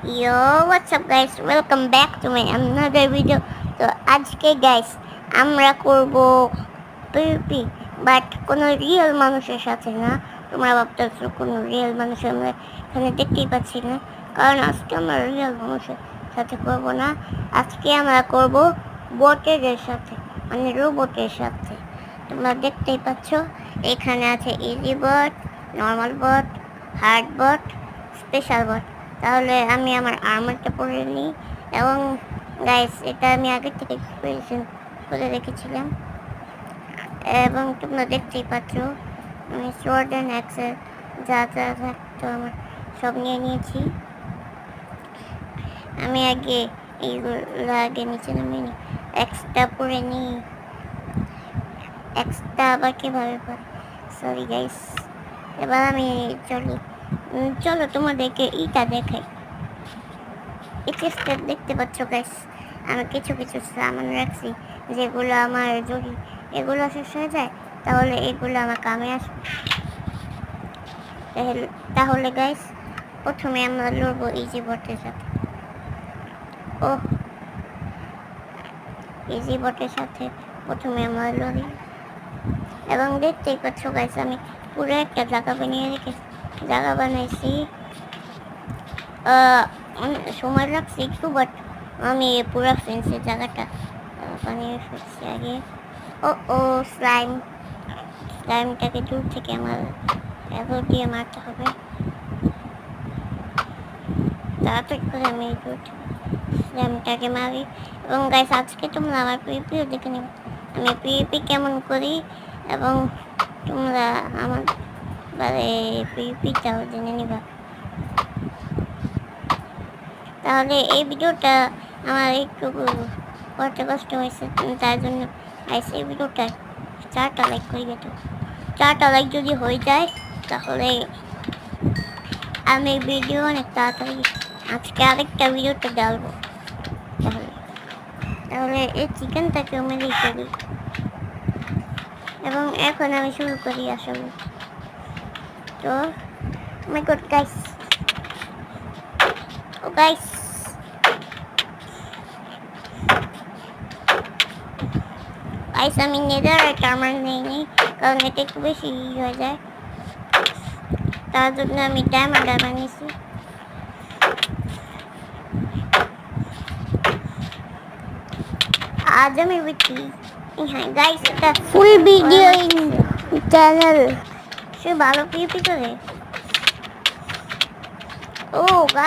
Yo, what's up guys? Welcome back to my another video. তো আজকে guys আমরা করব পিপি বাট কোনো রিয়েল মানুষের সাথে না। তোমরা ভাবতেছো কোনো রিয়েল মানুষ আমরা এখানে দেখতেই পাচ্ছি না, কারণ আজকে আমরা রিয়েল মানুষের সাথে করব না। আজকে আমরা করব বটের সাথে, মানে রোবটের সাথে। তোমরা দেখতেই পাচ্ছ এখানে আছে ইজি বট, নর্মাল বট, হার্ড বট, স্পেশাল বট। তাহলে আমি আমার আর্মারটা পরে নিই, এবং গাইস এটা আমি আগে থেকে প্রিপারেশন করে রেখেছিলাম, এবং তোমরা দেখতেই পাচ্ছ আমি সোয়ার্ড অ্যান্ড অ্যাক্সের যা যা থাকতো আমার সব নিয়ে নিয়েছি। আমি আগে এইগুলো আগে নিচে নামিয়ে নিই, এক্সট্রা পরে নিই। এক্সট্রা আবার কীভাবে পরে, সরি গাইস। এবার আমি চলো তোমাদেরকে ইটা দেখাই। চেষ্টা দেখতে পাচ্ছ গাইস, আমি কিছু কিছু সামান রাখছি যেগুলো আমার যদি এগুলো শেষ হয়ে যায় তাহলে এগুলো আমার কামে আসবে। তাহলে গাইস প্রথমে আমরা লড়বো ইজি বটের সাথে। ও ইজি বটের সাথে প্রথমে আমরা লড়ি, এবং দেখতেই পাচ্ছ গাইস আমি পুরো একটা জায়গা বানাইছি। সময় লাগছে একটু, বাট আমি পুরো ফেন্সের জায়গাটা বানিয়ে ফেলছি আগে। ও স্লাইমটাকে দূর থেকে আমার এবার দিয়ে মারতে হবে। তাড়াতাড়ি করে আমি স্লাইমটাকে মারি। এবং গাইস আজকে তোমরা আমার পিপিও দেখে নেবে, আমি পিপি কেমন করি, এবং তোমরা আমার পিপিটাও জেনে নিবা। তাহলে এই ভিডিওটা আমার একটু করতে কষ্ট হয়েছে, তার জন্য এই ভিডিওটা 4টা লাইক করে গেতো। 4টা লাইক যদি হয়ে যায় তাহলে আমি ভিডিও অনেক তাড়াতাড়ি আজকে আরেকটা ভিডিওটা ডালবো। তাহলে এই চিকেনটাকে মেরে ফেলি, এবং এখন আমি শুরু করি আসলে। তো মাই গড গাইস, ও গাইস আমি নেদার আর্মার নেইনি, কারণ এটা একটু বেশি হয়ে যায়, তার জন্য আমি ডায়মন্ড আর্মার নিয়েছি। আজ আমি বিক্রি, হ্যাঁ গাইস এটা ফুল ভিডিও চ্যানেল, সে ভালো পিপি করে। ও গাইস